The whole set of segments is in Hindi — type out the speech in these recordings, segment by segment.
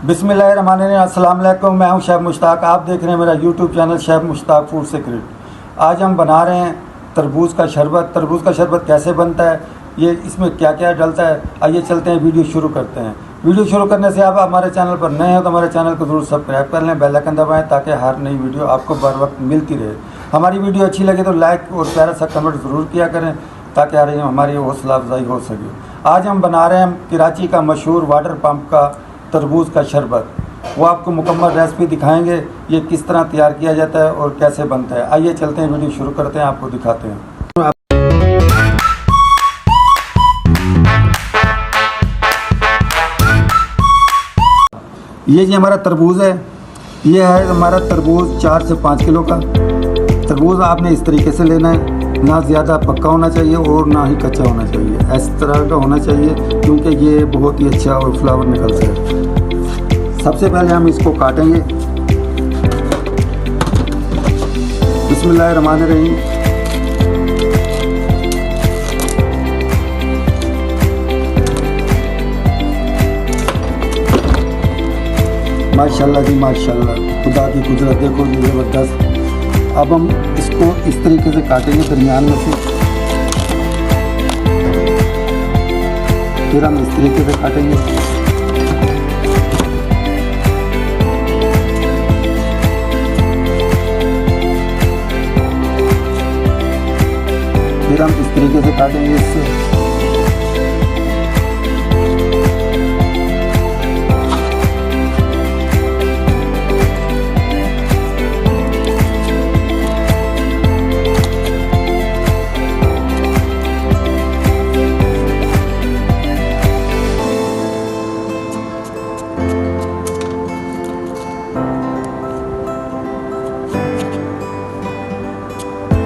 बिस्मिल्लाहिर्रहमानिर्रहीम। अस्सलाम वालेकुम। मैं हूं शेफ़ मुश्ताक। आप देख रहे हैं मेरा YouTube channel chef Mushtaq food secret. आज हम बना रहे हैं तरबूज का शरबत। तरबूज का शरबत कैसे बनता है, ये इसमें क्या क्या डलता है, आइए चलते हैं, वीडियो शुरू करते हैं। वीडियो शुरू करने से आप हमारे चैनल पर नए हैं तो हमारे चैनल को ज़रूर सब्सक्राइब कर लें, बेल आइकन दबाएँ ताकि हर नई वीडियो आपको बर वक्त मिलती रहे। हमारी वीडियो अच्छी लगे तो लाइक और प्यारा सा कमेंट ज़रूर किया करें ताकि हमारी हौसला अफजाई हो सके। आज हम बना रहे हैं कराची का मशहूर वाटर पंप का तरबूज का शरबत। वो आपको मुकम्मल रेसिपी दिखाएंगे, ये किस तरह तैयार किया जाता है और कैसे बनता है। आइए चलते हैं, वीडियो शुरू करते हैं, आपको दिखाते हैं। ये जी हमारा तरबूज है। ये है हमारा तरबूज 4 से 5 किलो का तरबूज। आपने इस तरीके से लेना है, ना ज़्यादा पक्का होना चाहिए और ना ही कच्चा होना चाहिए, इस तरह का होना चाहिए क्योंकि ये बहुत ही अच्छा और फ्लावर निकलता है। सबसे पहले हम इसको काटेंगे। बिस्मिल्लाहिर्रहमानिर्रहीम। माशाल्लाह जी माशाल्लाह, खुदा की कुदरत देखो जी, ज़बरदस्त। अब हम इसको इस तरीके से काटेंगे दरमियान में से, फिर हम इस तरीके से काटेंगे। फिर हम इस तरीके से काटेंगे इससे।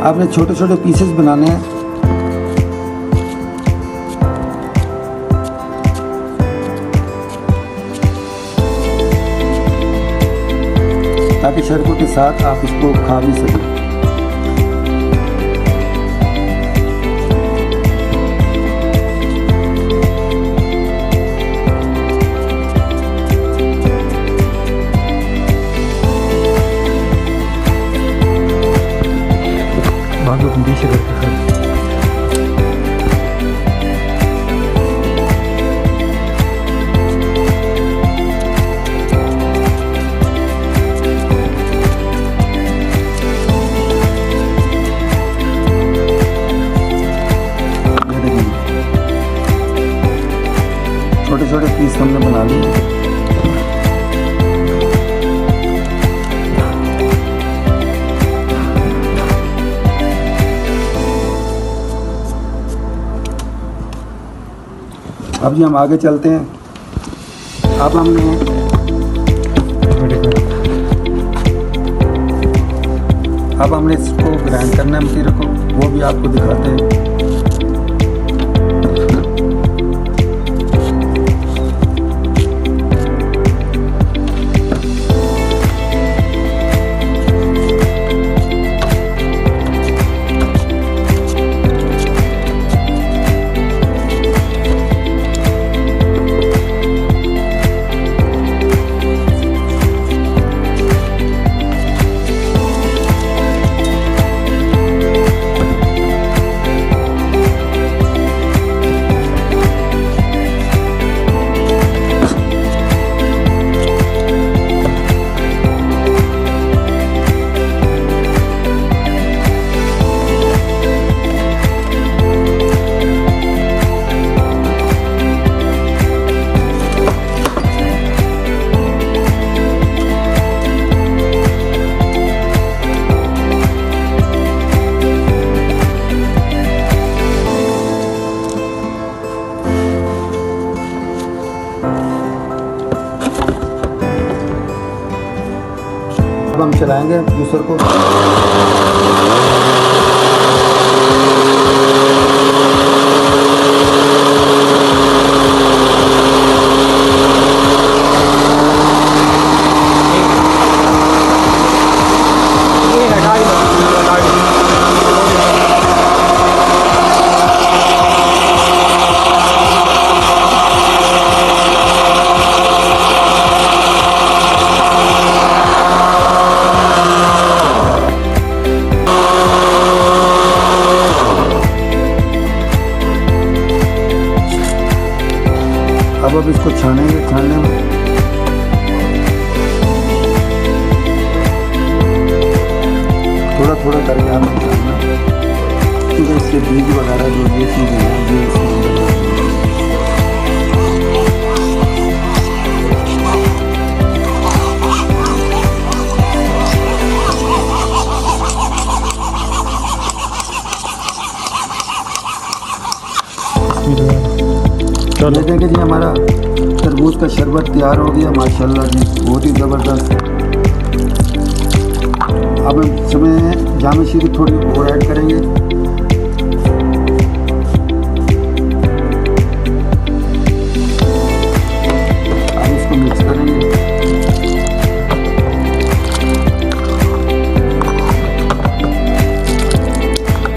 आपने छोटे छोटे पीसेस बनाने हैं। ताकि शरबत के साथ आप इसको खा भी सकें। पीछे करके छोटे छोटे पीस हमने बना लिए। अब जी हम आगे चलते हैं। अब हमने इसको ग्राइंड करना है मशीन को, वो भी आपको दिखाते हैं। अब हम चलाएंगे जूसर को। थोड़ा करके आप बताना, क्योंकि इसके बीज वगैरह जो ये चीज़ें हैं ये इसके अंदर रहती हैं। चलो ये देखें जी, हमारा तरबूज का शरबत तैयार हो गया माशाल्लाह जी, बहुत ही ज़बरदस्त। अब हम इसमें जामे शीरी थोड़ी और ऐड करेंगे। अब इसको मिक्स करेंगे।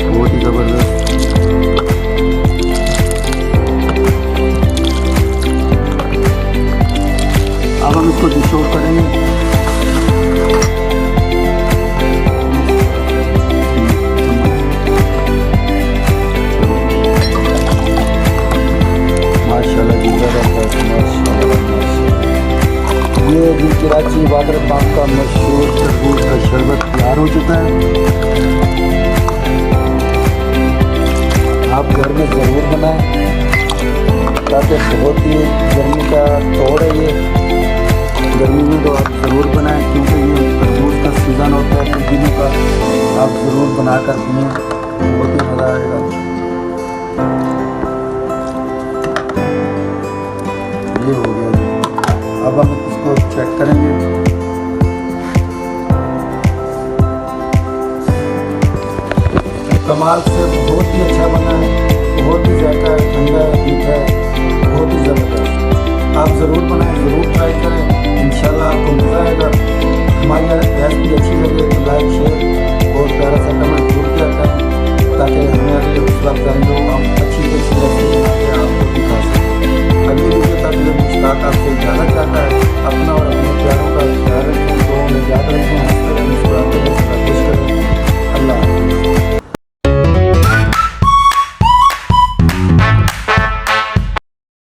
बहुत ही ज़बरदस्त। अब हम इसको डिश आउट करेंगे। माशाल्लाह जी, ज़बरदस्त, माशाल्लाह माशाल्लाह। ये भी कराची वाटर पार्क का मशहूर तरबूज का शरबत तैयार हो चुका है। आप घर में ज़रूर बनाएं, ताकि बहुत ही गर्मी का तोड़ है ये, गर्मी में तो आप ज़रूर बनाएं, क्योंकि ये तरबूज का सीज़न होता है कुछ दिनों का। आप ज़रूर बना कर पिएँ, बहुत ही मज़ा आएगा। ये हो गया जी। अब हम इसको चेक करेंगे। कमाल से बहुत ही अच्छा बना है, बहुत ही ज़्यादा ठंडा मीठा है, बहुत ही ज़बरदस्त। आप ज़रूर बनाएं, ज़रूर ट्राई करें, इंशाल्लाह आपको मज़ा आएगा। हमारी रेसिपी अच्छी लगे तो लाइक शेयर और प्यारा सा